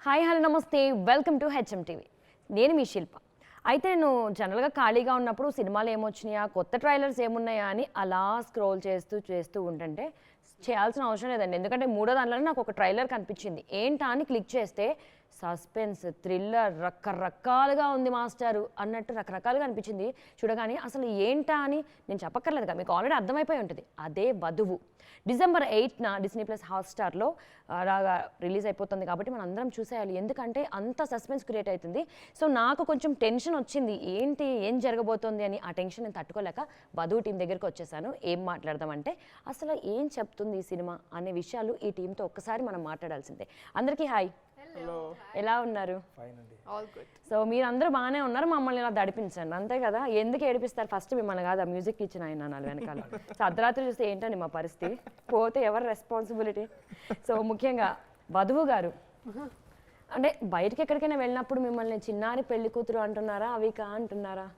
Hi hello నమస్తే welcome to HMTV. నేను మీ శిల్ప. అయితే నేను జనరల్గా ఖాళీగా ఉన్నప్పుడు సినిమాలు ఏమొచ్చినాయా, కొత్త ట్రైలర్స్ ఏమున్నాయా అని అలా స్క్రోల్ చేస్తూ ఉంటుంటే చేయాల్సిన అవసరం లేదండి. ఎందుకంటే మూడో దాంట్లోనే నాకు ఒక ట్రైలర్ కనిపించింది. ఏంటా అని క్లిక్ చేస్తే సస్పెన్స్, థ్రిల్లర్ రకరకాలుగా ఉంది మాస్టారు అన్నట్టు రకరకాలుగా అనిపించింది. చూడగానే అసలు ఏంటా అని నేను చెప్పక్కర్లేదుగా, మీకు ఆల్రెడీ అర్థమైపోయి ఉంటుంది. అదే వధువు. డిసెంబర్ 8న డిస్నీ ప్లస్ హాట్స్టార్లో రిలీజ్ అయిపోతుంది కాబట్టి మనం అందరం చూసేయాలి. ఎందుకంటే అంత సస్పెన్స్ క్రియేట్ అవుతుంది. సో నాకు కొంచెం టెన్షన్ వచ్చింది, ఏం జరగబోతోంది అని. ఆ టెన్షన్ నేను తట్టుకోలేక వధువు టీం దగ్గరికి వచ్చేసాను. ఏం మాట్లాడదామంటే అసలు ఏం చెప్తుంది ఈ సినిమా అనే విషయాలు ఈ టీంతో ఒక్కసారి మనం మాట్లాడాల్సిందే. అందరికీ హాయ్. ఎలా ఉన్నారు? సో మీరందరూ బాగానే ఉన్నారు, మమ్మల్ని ఇలా దడిపించండి అంతే కదా. ఎందుకు ఏడిపిస్తారు? ఫస్ట్ మిమ్మల్ని కాదు, మ్యూజిక్ ఇచ్చిన ఆయన నాలుగు వెనకాల. సో అర్ధరాత్రి చూస్తే ఏంటండి మా పరిస్థితి, పోతే ఎవరు రెస్పాన్సిబిలిటీ? సో ముఖ్యంగా వధువు గారు, అంటే బయటకి ఎక్కడికైనా వెళ్ళినప్పుడు మిమ్మల్ని చిన్నారి పెళ్లి కూతురు అంటున్నారా, అవిక అంటున్నారా?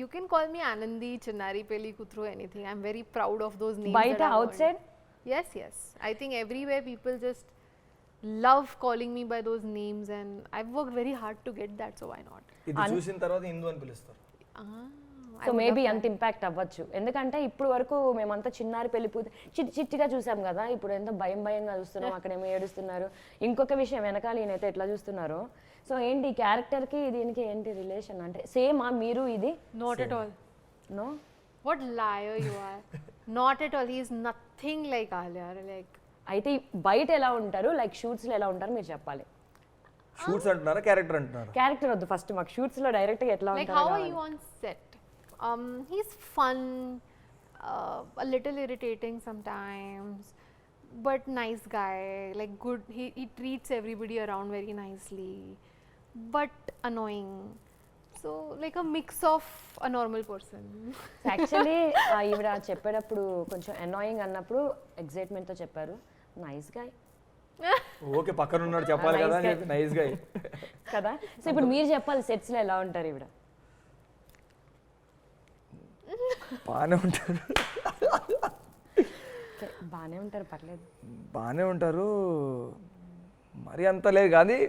You can call me Anandi, Chinnari, Pelli Kutru, anything. I'm very proud of those names. Baita outside? Yes. I think everywhere people just love calling me by those names and I've worked very hard to get that, so why not? ఇది చూసిన తర్వాత హిందూ అని పిలుస్తారు. So maybe అంత impact అవ్వచ్చు. ఎందుకంటే ఇప్పుడు వరకు మేమంతా చిన్నారి పెళ్లి చిట్టిగా చూసాం కదా, ఇప్పుడు ఎంతో భయంగా చూస్తున్నాం. అక్కడేమో ఏడుస్తున్నారు. ఇంకొక విషయం, వెనకాల ఈయనైతే ఎట్లా చూస్తున్నారు. సో ఏంటి క్యారెక్టర్కి దీనికి ఏంటి రిలేషన్? అంటే సేమా మీరు ఇది? Not at all. No? What liar you are. Not at all. He is nothing like Alia. Like అయితే బయట ఎలా ఉంటారు, లైక్ షూట్స్లో ఎలా ఉంటారు మీరు చెప్పాలి. షూట్స్ అంటున్నారా, క్యారెక్టర్ అంటున్నారా? క్యారెక్టర్ వద్దు ఫస్ట్, మాకు షూట్స్లో డైరెక్ట్గా ఎట్లా like ఉంటారు? how are you on set? He's fun, a little irritating sometimes, but nice guy, like good. He treats everybody around very nicely, but annoying. So like a mix of a normal person. Actually ఈవిడ చెప్పేటప్పుడు కొంచెం annoying అన్నప్పుడు ఎగ్జైట్మెంట్తో చెప్పారు, nice guy. Okay, పక్కన ఉన్నాడు చెప్పాలి కదా అని చెప్పి నైస్ గా కదా. సో ఇప్పుడు మీరు చెప్పాలి, సెట్స్లో ఎలా ఉంటారు ఈవిడ? బాగానే ఉంటారు. బాగానే ఉంటారు, పర్లేదు. బాగానే ఉంటారు, మరి అంత లేదు కానీ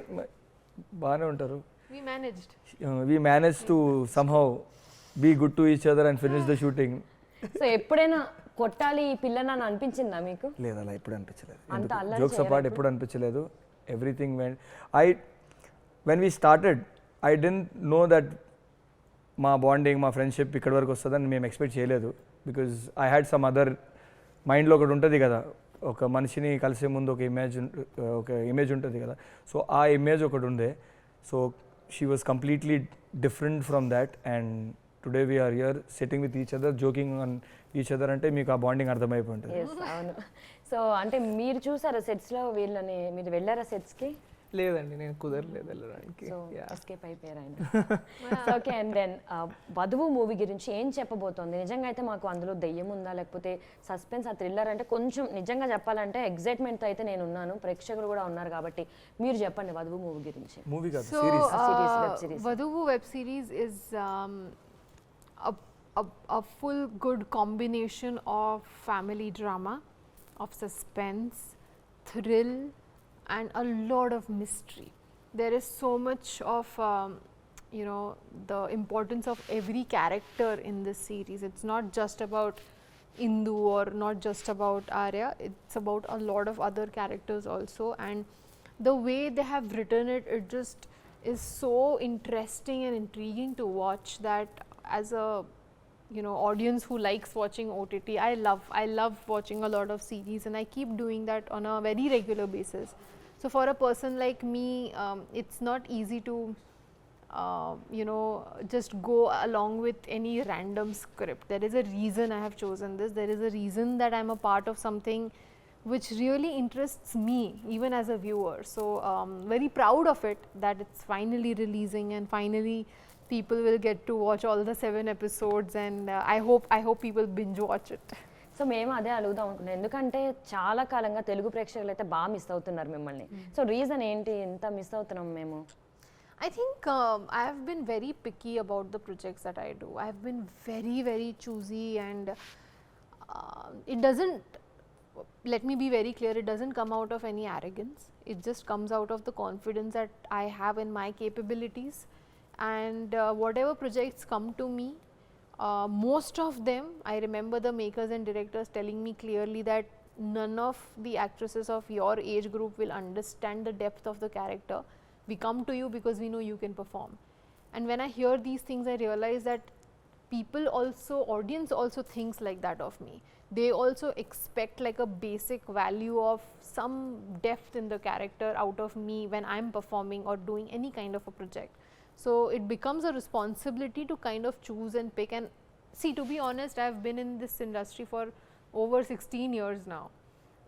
బాగానే ఉంటారు. We managed to somehow be good to each other and finish the shooting. So ఎప్పుడైనా కొట్టాలి ఈ పిల్లని అని అనిపించిందా మీకు? లేదు, అలా ఎప్పుడు అనిపించలేదు. అంత అల్లరి జోక్స్ అపార్ట్ ఎప్పుడు అనిపించలేదు. Everything when we started I didn't know that మా బాండింగ్, మా ఫ్రెండ్షిప్ ఇక్కడ వరకు వస్తుందని మేము ఎక్స్పెక్ట్ చేయలేదు. Because I had some other మైండ్లో ఒకటి ఉంటుంది కదా, ఒక మనిషిని కలిసే ముందు ఒక ఇమేజ్ ఉంటుంది కదా. సో ఆ ఇమేజ్ ఒకటి ఉండే. So she was completely different from that and today we are here sitting with each other, joking on each other. అంటే మీకు ఆ బాండింగ్ అర్థమైపోయింటుంది. అవును. సో అంటే మీరు చూసారా సెట్స్లో వీళ్ళని, మీరు వెళ్ళారా సెట్స్కి? లేదండి, నేను కుదరలేదు వెళ్ళడానికి. సో ఎస్కేప్ అయిపోయారు ఆయన. ఓకే. అండ్ దెన్ వధువు మూవీ గురించి ఏం చెప్పబోతోంది? నిజంగా అయితే మాకు అందులో దెయ్యం ఉందా, లేకపోతే సస్పెన్స్, ఆ థ్రిల్లర్ అంటే కొంచెం నిజంగా చెప్పాలంటే ఎగ్జైట్మెంట్తో అయితే నేను ఉన్నాను, ప్రేక్షకులు కూడా ఉన్నారు కాబట్టి మీరు చెప్పండి వధువు మూవీ గురించి. మూవీ కాదు, so web series. Vadhuvu web series is a full good combination of family drama, of suspense, thrill, and a lot of mystery. There is so much of the importance of every character in this series. It's not just about Indu or not just about Arya, it's about a lot of other characters also, and the way they have written it, it just is so interesting and intriguing to watch that as a audience who likes watching OTT. I love watching a lot of series and I keep doing that on a very regular basis. So for a person like me, it's not easy to just go along with any random script. There is a reason I have chosen this. There is a reason that I'm a part of something which really interests me even as a viewer. So very proud of it that it's finally releasing and finally people will get to watch all the 7 episodes and I hope people binge watch it. So మేము అదే అడుగుదాం అనుకున్నాం, ఎందుకంటే చాలా కాలంగా తెలుగు ప్రేక్షకులు అయితే బాగా మిస్ అవుతున్నారు మిమ్మల్ని. సో రీజన్ ఏంటి, ఎంత మిస్ అవుతున్నాం మేము? I think I have been very picky about the projects that I do. I have been very choosy and it doesn't, let me be very clear, it doesn't come out of any arrogance. It just comes out of the confidence that I have in my capabilities, and whatever projects come to me, most of them, I remember the makers and directors telling me clearly that none of the actresses of your age group will understand the depth of the character. We come to you because we know you can perform. And when I hear these things, I realize that people also, audience also thinks like that of me. They also expect like a basic value of some depth in the character out of me when I'm performing or doing any kind of a project. So it becomes a responsibility to kind of choose and pick. And see, to be honest, I've been in this industry for over 16 years now,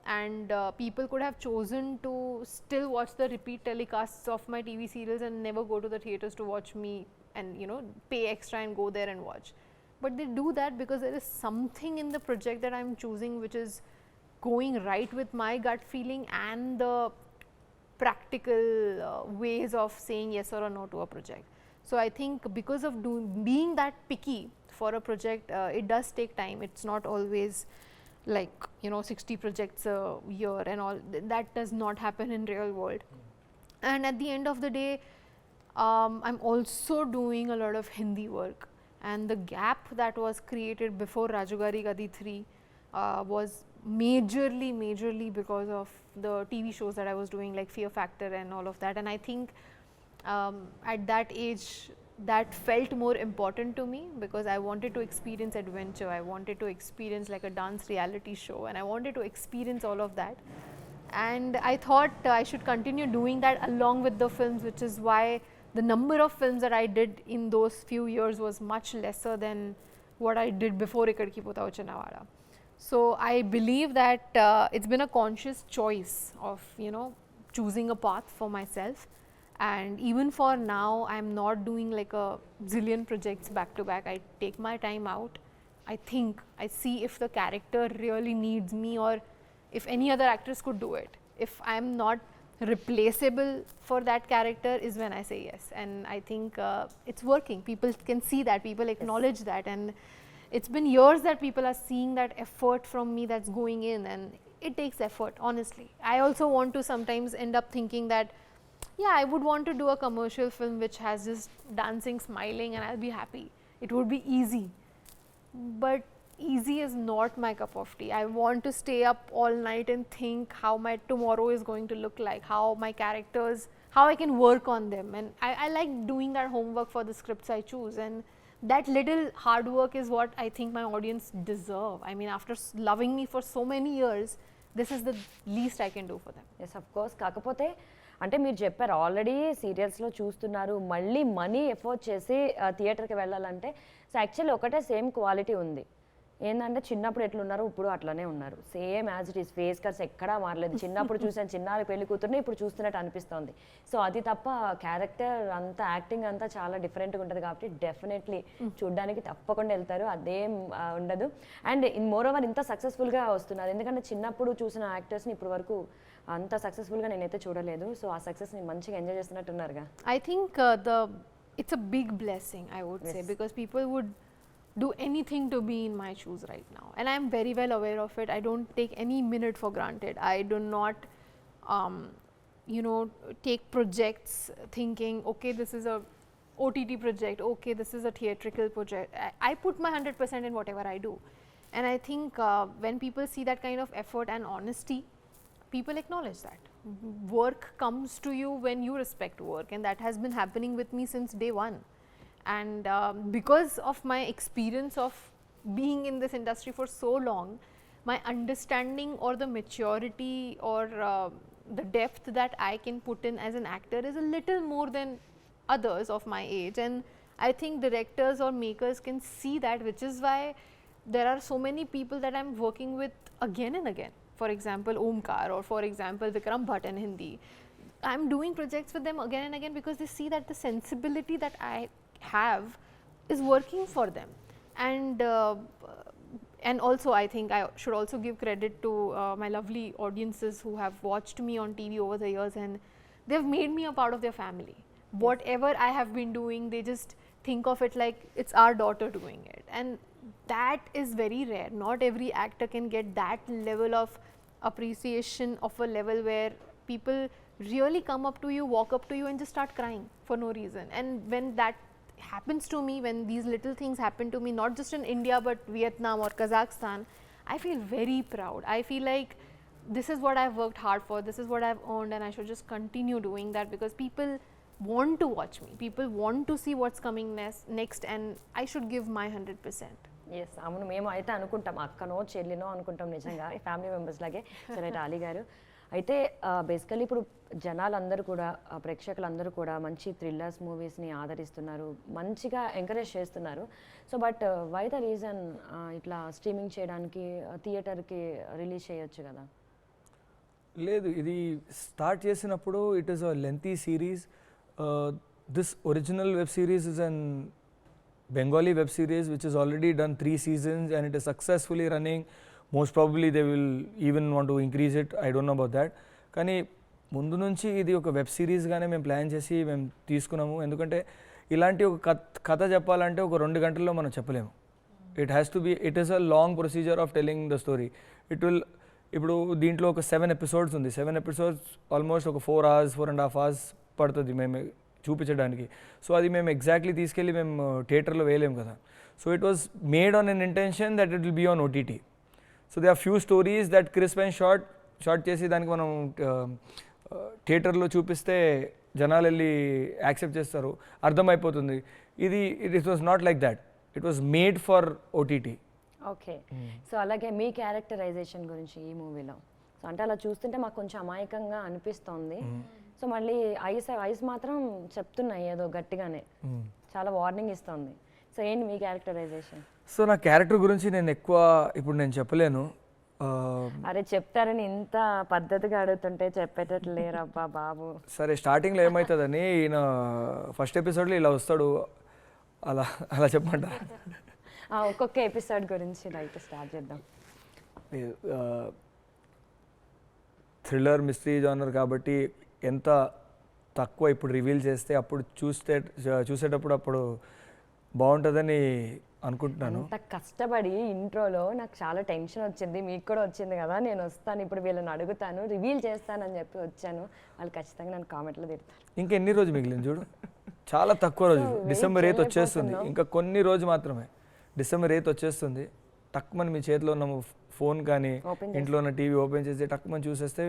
and people could have chosen to still watch the repeat telecasts of my TV serials and never go to the theaters to watch me and, you know, pay extra and go there and watch. But they do that because there is something in the project that I'm choosing which is going right with my gut feeling and the practical ways of saying yes or a no to a project. So I think because of being that picky for a project, it does take time. It's not always like, you know, 60 projects a year and all. That does not happen in real world. And at the end of the day, I'm also doing a lot of Hindi work, and the gap that was created before Rajugari Gadi 3 was majorly because of the TV shows that I was doing, like Fear Factor and all of that. And I think at that age, that felt more important to me because I wanted to experience adventure. I wanted to experience like a dance reality show, and I wanted to experience all of that. And I thought I should continue doing that along with the films, which is why the number of films that I did in those few years was much lesser than what I did before Ikkadki Potao Chinnavada. So I believe that it's been a conscious choice of, you know, choosing a path for myself. And even for now, I'm not doing like a zillion projects back to back. I take my time out. I think, I see if the character really needs me or if any other actress could do it. If I'm not replaceable for that character is when I say yes. And I think it's working. People can see that, people acknowledge that, and it's been years that people are seeing that effort from me that's going in, and it takes effort, honestly. I also want to sometimes end up thinking that, yeah, I would want to do a commercial film which has just dancing, smiling, and I'll be happy. It would be easy. But easy is not my cup of tea. I want to stay up all night and think how my tomorrow is going to look like, how my characters, how I can work on them. And I like doing that homework for the scripts I choose. And that little hard work is what I think my audience deserve. I mean, after loving me for so many years, this is the least I can do for them. Yes of course. కాకపోతే అంటే మీరు చెప్పారు already సీరియల్స్లో చూస్తున్నారు, మళ్ళీ money afford చేసి థియేటర్కి వెళ్ళాలంటే సో యాక్చువల్లీ ఒకటే సేమ్ క్వాలిటీ ఉంది. ఏంటంటే చిన్నప్పుడు ఎట్లున్నారో ఇప్పుడు అట్లనే ఉన్నారు, same as it is. Face cuts ఎక్కడా మారలేదు. చిన్నప్పుడు చూసాను చిన్నారి పెళ్లి కూతుర్ని ఇప్పుడు చూస్తున్నట్టు అనిపిస్తుంది. సో అది తప్ప క్యారెక్టర్ అంతా, యాక్టింగ్ అంతా చాలా డిఫరెంట్గా ఉంటుంది కాబట్టి డెఫినెట్లీ చూడడానికి తప్పకుండా వెళ్తారు, అదేం ఉండదు. అండ్ ఇన్ మోర్ ఓవర్ ఇంత సక్సెస్ఫుల్గా వస్తున్నారు, ఎందుకంటే చిన్నప్పుడు చూసిన యాక్టర్స్ని ఇప్పుడు వరకు అంత సక్సెస్ఫుల్గా నేనైతే చూడలేదు. సో ఆ సక్సెస్ని మంచిగా enjoy చేస్తున్నట్టున్నారుగా. I think it's a big blessing, I would say, because people would do anything to be in my shoes right now, and I am very well aware of it. I don't take any minute for granted. I do not you know, take projects thinking, okay, this is a OTT project, okay, this is a theatrical project. I put my 100% in whatever I do, and I think when people see that kind of effort and honesty, people acknowledge that. Work comes to you when you respect work, and that has been happening with me since day one. And because of my experience of being in this industry for so long, my understanding or the maturity or the depth that I can put in as an actor is a little more than others of my age. And I think directors or makers can see that, which is why there are so many people that I'm working with again and again. For example, Omkar, or for example, Vikram Bhatt in Hindi. I'm doing projects with them again and again because they see that the sensibility that I have is working for them. And also I think I should also give credit to my lovely audiences who have watched me on TV over the years, and they've made me a part of their family. Whatever I have been doing, they just think of it like it's our daughter doing it, and that is very rare. Not every actor can get that level of appreciation, of a level where people really come up to you, walk up to you and just start crying for no reason. And when that happens to me, when these little things happen to me, not just in India but Vietnam or Kazakhstan, I feel very proud. I feel like this is what I've worked hard for, this is what I've earned, and I should just continue doing that because people want to watch me, people want to see what's coming next, and I should give my 100%. Yes అవును, మేము అయితే అనుకుంటాం అక్కనో చెల్లినో అనుకుంటాం నిజంగా family members లాగే. సరే అలీ గారు అయితే బేసికలీ ఇప్పుడు జనాలందరూ కూడా ప్రేక్షకులందరూ కూడా మంచి థ్రిల్లర్స్ మూవీస్ని ఆదరిస్తున్నారు, మంచిగా ఎంకరేజ్ చేస్తున్నారు. So but why the reason ఇట్లా స్ట్రీమింగ్ చేయడానికి థియేటర్కి రిలీజ్ చేయొచ్చు కదా? లేదు, ఇది స్టార్ట్ చేసినప్పుడు it is a lengthy series. This original web series is an Bengali web series which has already done 3 seasons and it is successfully running. Most probably they will even want to increase it. I don't know about that. కానీ ముందు నుంచి ఇది ఒక web సిరీస్గానే మేము plan చేసి మేము తీసుకున్నాము. ఎందుకంటే ఇలాంటి ఒక కథ చెప్పాలంటే ఒక 2 గంటల్లో మనం చెప్పలేము. It is a long procedure of telling the story. ఇప్పుడు దీంట్లో ఒక 7 ఎపిసోడ్స్ ఉంది. 7 ఎపిసోడ్స్ ఆల్మోస్ట్ ఒక 4 hours 4.5 hours పడుతుంది మేము చూపించడానికి. సో అది మేము ఎగ్జాక్ట్లీ తీసుకెళ్ళి మేము థియేటర్లో వేయలేము కదా. So it was made on an intention that it will be on OTT. So they are few stories that crisp and short చేసి దానికి మనం థియేటర్లో చూపిస్తే జనాలు వెళ్ళి యాక్సెప్ట్ చేస్తారు, అర్థమైపోతుంది. It was not like that, it was made for OTT. Okay, so అలాగే మీ క్యారెక్టరైజేషన్ గురించి ఈ మూవీలో, సో అంటే అలా చూస్తుంటే మాకు కొంచెం అమాయకంగా అనిపిస్తోంది. సో మళ్ళీ ఐస్ మాత్రం చెప్తున్నాయి ఏదో గట్టిగానే, చాలా వార్నింగ్ ఇస్తుంది. సో ఏంటి మీ క్యారెక్టరైజేషన్? సో నా క్యారెక్టర్ గురించి నేను ఎక్కువ ఇప్పుడు నేను చెప్పలేను. అరే చెప్తారని ఇంత పద్ధతిగా అడుగుతుంటే చెప్పేటట్లు లేరబ్బా బాబు. సరే, స్టార్టింగ్లో ఏమవుతుందని ఈయన ఫస్ట్ ఎపిసోడ్లో ఇలా వస్తాడు, అలా చెప్పమంట. ఒక్కొక్క ఎపిసోడ్ గురించి రైట్ స్టార్ట్ చేద్దాం. థ్రిల్లర్ మిస్టరీ జానర్ కాబట్టి ఎంత తక్కువ ఇప్పుడు రివీల్ చేస్తే అప్పుడు చూసేటప్పుడు అప్పుడు బాగుంటుందని అనుకుంటున్నాను. అంత కష్టపడి ఇంట్రోలో నాకు చాలా టెన్షన్ వచ్చింది, మీకు కూడా వచ్చింది కదా. నేను వస్తాను ఇప్పుడు వీళ్ళని అడుగుతాను, రివీల్ చేస్తానని చెప్పి వచ్చాను. వాళ్ళు ఖచ్చితంగా నన్ను కామెంట్లో తిడతారు. ఇంకా ఎన్ని రోజు మిగిలింది చూడు, చాలా తక్కువ రోజు. December 8th వచ్చేస్తుంది, ఇంకా కొన్ని రోజు మాత్రమే. December 8th వచ్చేస్తుంది. టక్మని మీ చేతిలో ఉన్న ఫోన్ కానీ ఇంట్లో ఉన్న టీవీ ఓపెన్ చేసి టక్మని చూసేస్తే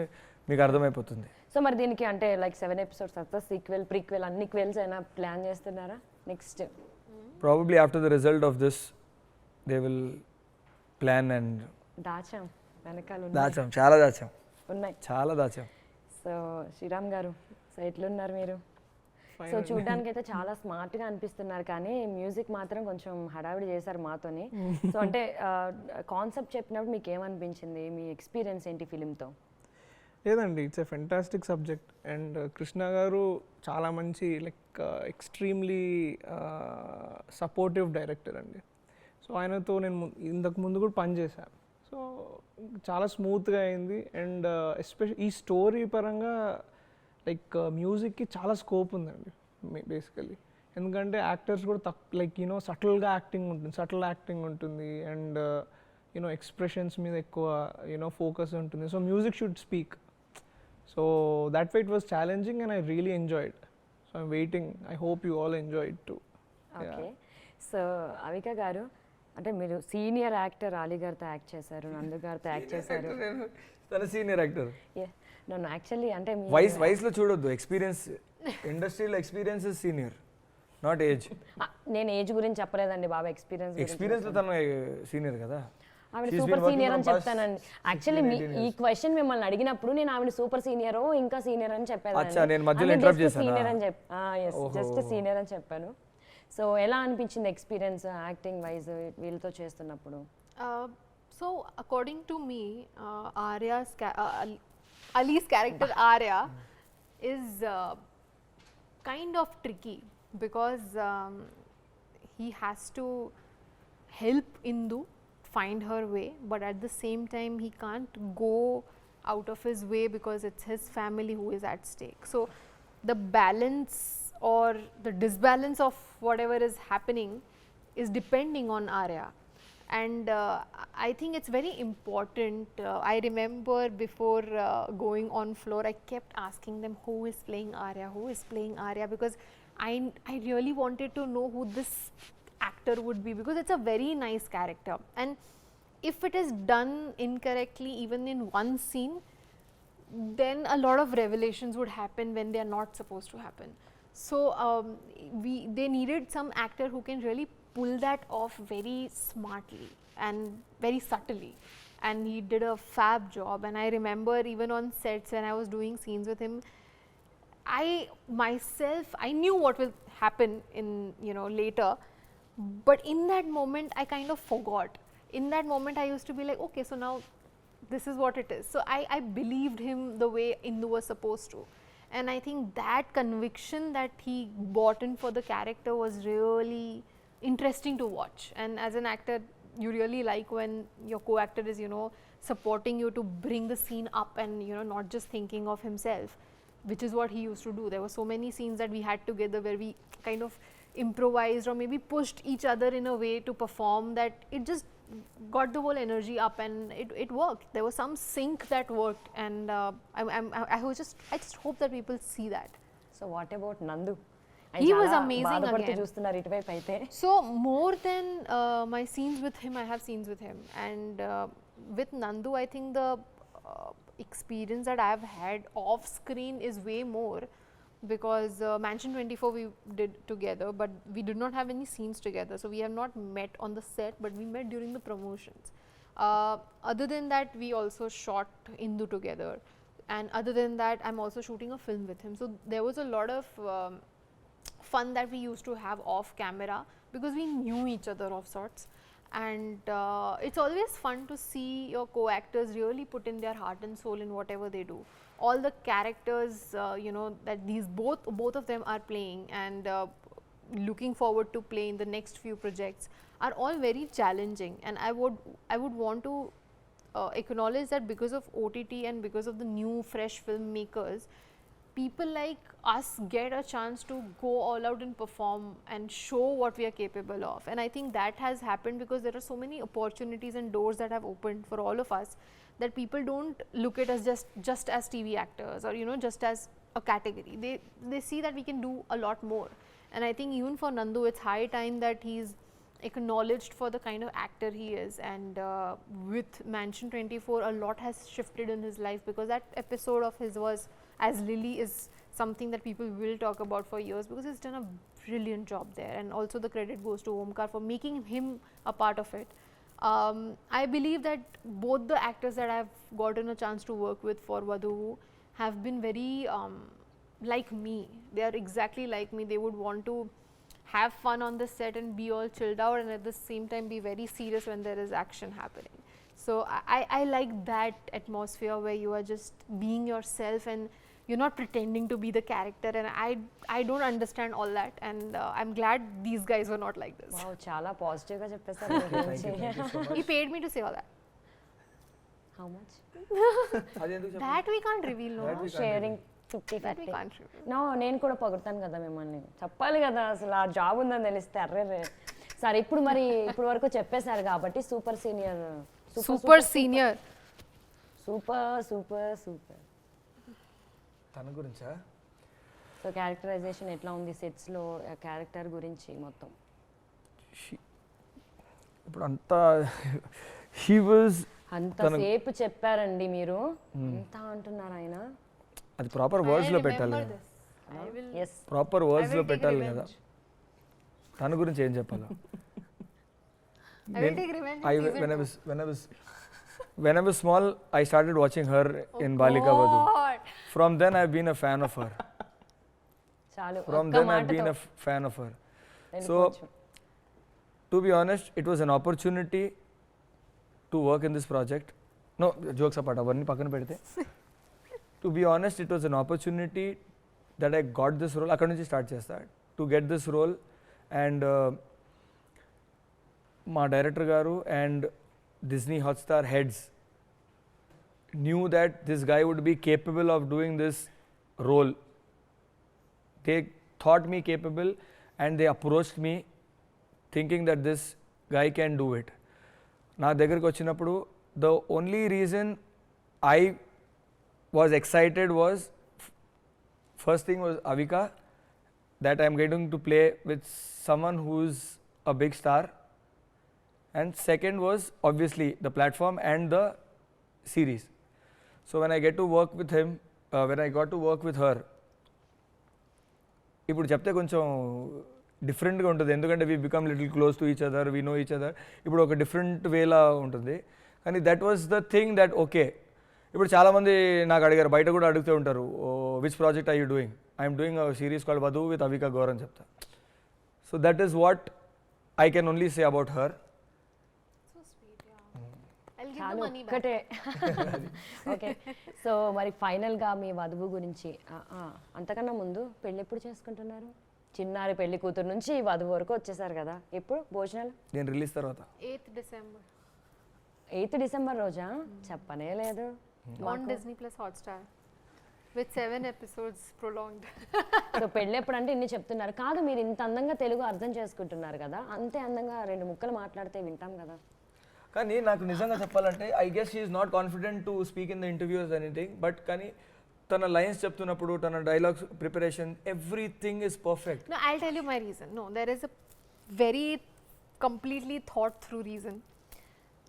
మీకు అర్థమైపోతుంది. సో మరి దీనికి అంటే లైక్ 7 episodes తర్వాత సీక్వెల్ ప్రీక్వెల్ అన్ని క్వెల్స్ అయినా ప్లాన్ చేస్తున్నారా next? Probably after the result of this they will plan and దాచాం వెనకాల దాచాం, చాలా దాచాం, ఉన్నాయి చాలా దాచాం. సో శ్రీరామ్ గారు, సో ఎట్లున్నారు మీరు? సో చూడడానికి అయితే చాలా స్మార్ట్గా అనిపిస్తున్నారు, కానీ మ్యూజిక్ మాత్రం కొంచెం హడావిడి చేశారు మాతోని. సో అంటే కాన్సెప్ట్ చెప్పినప్పుడు మీకు ఏమనిపించింది, మీ ఎక్స్పీరియన్స్ ఏంటి ఫిలింతో? లేదండి, it's a fantastic subject and Krishna గారు చాలా మంచి లైక్ ఎక్స్ట్రీమ్లీ సపోర్టివ్ డైరెక్టర్ అండి. సో ఆయనతో నేను ఇంతకు ముందు కూడా పనిచేశాను. సో చాలా స్మూత్గా అయింది అండ్ ఎస్పెషల్ ఈ స్టోరీ పరంగా లైక్ మ్యూజిక్కి చాలా స్కోప్ ఉందండి బేసికలీ. ఎందుకంటే యాక్టర్స్ కూడా లైక్ సటిల్ యాక్టింగ్ ఉంటుంది అండ్ ఎక్స్ప్రెషన్స్ మీద ఎక్కువ ఫోకస్ ఉంటుంది. So music should speak. So that way it was challenging and I really enjoyed. So I'm waiting. I hope you all enjoy it too. Okay, so Avika గారు అంటే మీరు senior actor Ali గారితో act చేశారు, నందు గారితో యాక్ట్ చేశారు. తన సీనియర్ యాక్టర్. నన్ను యాక్చువల్లీ అంటే వయసులో చూడొద్దు, ఎక్స్పీరియన్స్, ఇండస్ట్రీలో experience is senior, not age. నేను ఏజ్ గురించి చెప్పలేదండి బాబా, ఎక్స్పీరియన్స్లో తను సీనియర్ కదా. ఆవిడ సూపర్ సీనియర్ అని చెప్తానండి. యాక్చువల్లీ ఈ క్వశ్చన్ మిమ్మల్ని అడిగినప్పుడు నేను ఆవిడ సూపర్ సీనియర్ ఇంకా సీనియర్ అని చెప్పాను, సీనియర్ అని జస్ట్ సీనియర్ అని చెప్పాను. సో ఎలా అనిపించింది ఎక్స్పీరియన్స్ యాక్టింగ్ వైజ్ వీళ్ళతో చేస్తున్నప్పుడు? So according to me, Ali's character Arya is kind of tricky because he has to help Indu find her way, but at the same time he can't go out of his way because it's his family who is at stake. So the balance or the disbalance of whatever is happening is depending on Arya, And I think it's very important. I remember before going on floor, I kept asking them who is playing Arya, who is playing Arya, because I really wanted to know who this actor would be, because it's a very nice character. And if it is done incorrectly, even in one scene, then a lot of revelations would happen when they are not supposed to happen. So they needed some actor who can really pull that off very smartly and very subtly, and he did a fab job. And I remember even on sets when I was doing scenes with him, I knew what will happen in later, but in that moment I kind of forgot. In that moment I used to be like, okay, so now this is what it is. So I believed him the way Indu was supposed to. And I think that conviction that he bought in for the character was really interesting to watch. And as an actor, you really like when your co-actor is, supporting you to bring the scene up and, not just thinking of himself, which is what he used to do. There were so many scenes that we had together where we kind of improvised or maybe pushed each other in a way to perform that it just got the whole energy up, and it worked. There was some sync that worked, and I just hope that people see that. So what about Nandu? He was amazing again. చూస్తున్నారు ఇటువైపు అయితే. So more than my scenes with him, I have scenes with him, and with Nandu, I think the experience that I have had off screen is way more, because Mansion 24 we did together, but we did not have any scenes together, so we have not met on the set, but we met during the promotions. Other than that, we also shot Indu together, and other than that, I'm also shooting a film with him. So there was a lot of fun that we used to have off camera, because we knew each other of sorts. And it's always fun to see your co-actors really put in their heart and soul in whatever they do. All the characters that these both of them are playing and looking forward to play in the next few projects are all very challenging. And I would want to acknowledge that because of OTT and because of the new fresh filmmakers, people like us get a chance to go all out and perform and show what we are capable of. And I think that has happened because there are so many opportunities and doors that have opened for all of us, that people don't look at us just as TV actors or just as a category. They see that we can do a lot more. And I think even for Nandu, it's high time that he's acknowledged for the kind of actor he is. And with Mansion 24, a lot has shifted in his life, because that episode of his was as Lily is something that people will talk about for years, because he's done a brilliant job there. And also the credit goes to Omkar for making him a part of it. I believe that both the actors that I've gotten a chance to work with for Vadhuvu have been very like me. They are exactly like me. They would want to have fun on the set and be all chilled out, and at the same time be very serious when there is action happening. So I like that atmosphere where you are just being yourself and you're not pretending to be the character, and I don't understand all that, and I'm glad these guys were not like this. Wow, చాలా positive గా చెప్పేశారు మీ గురించి. Thank you so much. He paid me to say all that. How much? That we can't reveal, no. That we can't sharing That we 50-50. can't reveal. No, నేను కూడా పొగుడతాను కదా మిమ్మల్ని. చెప్పాలి కదా, అసలు ఆ జాబ్ ఉందని తెలిస్తే అర్రే. సరే, ఇప్పుడు వరకు చెప్పేశారు కాబట్టి super senior Super senior. Super తన గురించా? సో క్యారెక్టరైజేషన్ ఎట్లా ఉంది సెట్స్లో, క్యారెక్టర్ గురించి మొత్తం? ఇప్పుడు అంతా షీ వాజ్ అంతసేపు చెప్పారండి మీరు, అంతా అంటున్నారు ఆయన. అది ప్రాపర్ వర్డ్స్లో పెట్టాలి, ఎస్, ప్రాపర్ వర్డ్స్లో పెట్టాలి కదా. తన గురించి ఏం చెప్పాలి? When I was small, I started watching her in Avika Gor Vadhuvu. From then, I've been a fan of her. చాలు. From then, I've been a fan of her. So, to be honest, it was an opportunity to work in this project. No, jokes apart, avarni pakkana pedite. To be honest, it was an opportunity that I got this role. Akkadi nunchi start chesta. To get this role, and మా director గారు and Disney Hotstar heads knew that this guy would be capable of doing this role. They thought me capable and they approached me thinking that this guy can do it. నా దగ్గరికి వచ్చినప్పుడు the only reason I was excited was first thing was Avika that I'm getting to play with someone who's a big star, and second was obviously the platform and the series. So when I get to work with him, when I got to work with her, ఇప్పుడు చెప్తే కొంచెం డిఫరెంట్గా ఉంటుంది ఎందుకంటే we become little close to each other, we know each other. ఇప్పుడు ఒక different వేలా ఉంటుంది. కానీ that was the thing that okay. ఇప్పుడు చాలామంది నాకు అడిగారు, బయట కూడా అడుగుతూ ఉంటారు, which project are you doing? I'm doing a series called Vadhuvu with Avika Gor అని చెప్తా. So that is what I can only say about her. చాలు ఒక్కటే. ఓకే, సో మరి ఫైనల్గా మీ వధువు గురించి అంతకన్నా ముందు పెళ్ళి ఎప్పుడు చేసుకుంటున్నారు? చిన్నారి పెళ్లి కూతురు నుంచి వధువు వరకు వచ్చేసారు కదా, ఎప్పుడు భోజనాలు? నేను రిలీజ్ తర్వాత 8th December 8th December రోజా? చెప్పనే లేదు. on Disney Plus Hotstar with 7 episodes prolonged. So పెళ్ళి ఎప్పుడు అంటే ఇన్ని చెప్తున్నారు. కాదు, మీరు ఇంత అందంగా తెలుగు అర్థం చేసుకుంటున్నారు కదా, అంతే అందంగా 2 ముక్కలు మాట్లాడితే వింటాం కదా. కానీ నాకు నిజంగా చెప్పాలంటే I guess she is not confident to speak in the interviews anything, but కానీ తన లైన్స్ చెప్తున్నప్పుడు తన dialogues preparation everything is perfect. No, I'll tell you my reason. No, there is a very completely thought through reason.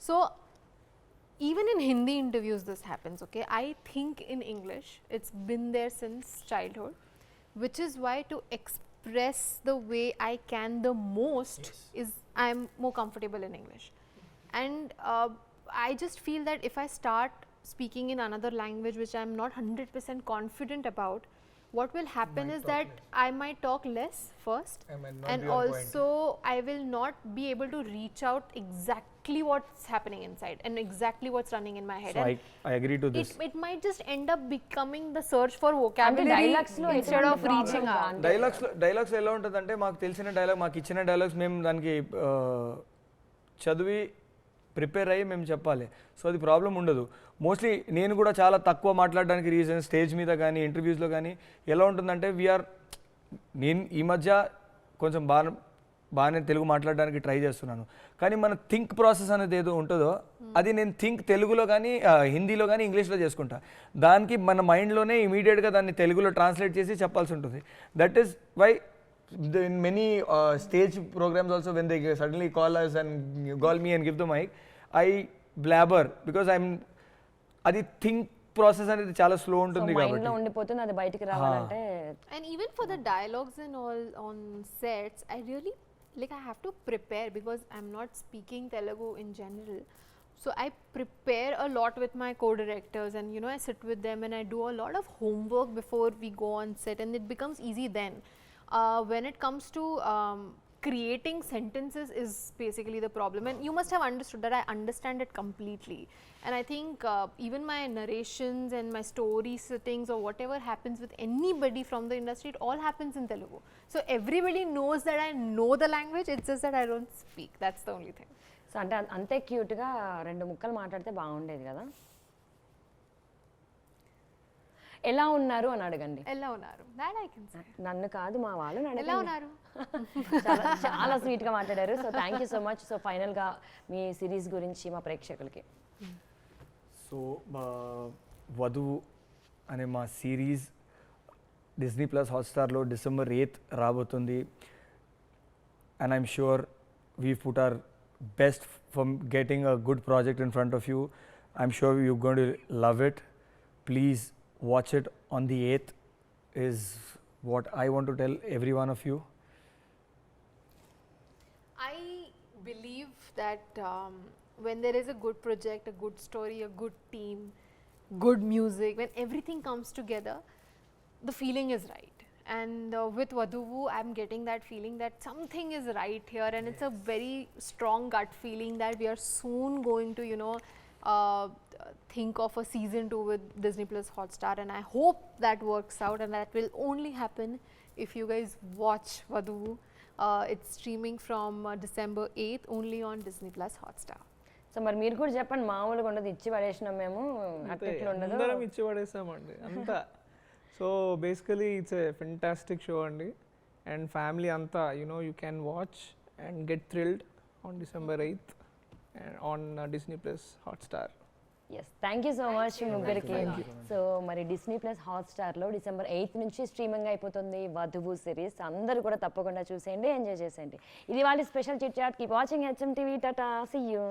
So even in Hindi interviews this happens, okay? I think in English it's been there since childhood, which is why to express the way I can the most is I'm more comfortable in English. And I just feel that if I start speaking in another language which I'm not 100% confident about, what will happen is that I might talk less first, and also I will not be able to reach out exactly what's happening inside and exactly what's running in my head. So I agree to this. It might just end up becoming the search for vocabulary instead of reaching out. Dialogues ఎలా ఉంటుందంటే మాకు తెలిసిన dialogue, మాకు ఇచ్చిన dialogues మేము దానికి చదివి prepare అయ్యి మేము చెప్పాలి. సో అది ప్రాబ్లం ఉండదు. మోస్ట్లీ నేను కూడా చాలా తక్కువ మాట్లాడడానికి రీజన్ స్టేజ్ మీద కానీ ఇంటర్వ్యూస్లో కానీ ఎలా ఉంటుందంటే నేను ఈ మధ్య కొంచెం బాగానే తెలుగు మాట్లాడడానికి ట్రై చేస్తున్నాను. కానీ మన థింక్ ప్రాసెస్ అనేది ఏదో ఉంటుందో అది నేను తెలుగులో కానీ హిందీలో కానీ ఇంగ్లీష్లో చేసుకుంటా. దానికి మన మైండ్లోనే ఇమీడియట్గా దాన్ని తెలుగులో ట్రాన్స్లేట్ చేసి చెప్పాల్సి ఉంటుంది. That is why in many stage programs also, when they suddenly call us and call me and give the mic, I blabber because అది థింక్ ప్రాసెస్ అనేది చాలా స్లో ఉంటుంది కాబట్టి మైండ్లో ఉండిపోతుంది, అది బయటికి రావాలంటే. And even for the dialogues and all on sets, I really I have to prepare because I'm not speaking Telugu in general. So I prepare a lot with my co-directors, and I sit with them and I do a lot of homework before we go on set, and it becomes easy then. When it comes to creating sentences is basically the problem, and you must have understood that I understand it completely. And I think even my narrations and my story settings or whatever happens with anybody from the industry, it all happens in Telugu. So everybody knows that I know the language, it's just that I don't speak. That's the only thing. So అంటే అంతే క్యూట్గా 2 ముక్కలు మాట్లాడితే బాగుండేది కదా. ఎలా ఉన్నారు అని అడగండి. ఎలా ఉన్నారు, that I can say. నన్ను కాదు, మా వాళ్ళని అడగండి. ఎలా ఉన్నారు. చాలా స్వీట్గా మాట్లాడారు. So thank you so much. So ఫైనల్గా మీ సిరీస్ గురించి మా ప్రేక్షకులకి. సో వధువు అనే మా సిరీస్ డిస్నీ ప్లస్ హాట్స్టార్లో December 8th రాబోతుంది. And I'm sure we put our best for getting a good project in front of you. I'm sure you going to love it. Please watch it on the 8th is what I want to tell every one of you. I believe that when there is a good project, a good story, a good team, good music, when everything comes together, the feeling is right. And with Vadhuvu, I'm getting that feeling that something is right here, and it's a very strong gut feeling that we are soon going to, think of a season 2 with Disney Plus Hotstar, and I hope that works out, and that will only happen if you guys watch Vadhuvu. It's streaming from December 8th only on Disney Plus Hotstar. So మరి మీరు కూడా చెప్పండి, మామూలుగా ఉండదు, ఇచ్చి పడేసినాం మేము, అట్లా ఉండదు. అందరం ఇచ్చి పడేసామండి అంతా. So basically it's a fantastic show అండి, అండ్ ఫ్యామిలీ అంతా you can watch and get thrilled on December 8th. On Disney plus Hotstar. Yes, thank you so much ముగ్గురికి. సో మరి డిస్నీ ప్లస్ హాట్స్టార్లో December 8th నుంచి స్ట్రీమింగ్ అయిపోతుంది వధువు series. అందరూ కూడా తప్పకుండా చూసేయండి, ఎంజాయ్ చేసేయండి. ఇది వాళ్ళ special chit chat. Keep watching HMTV. టాటా, సీ యూ.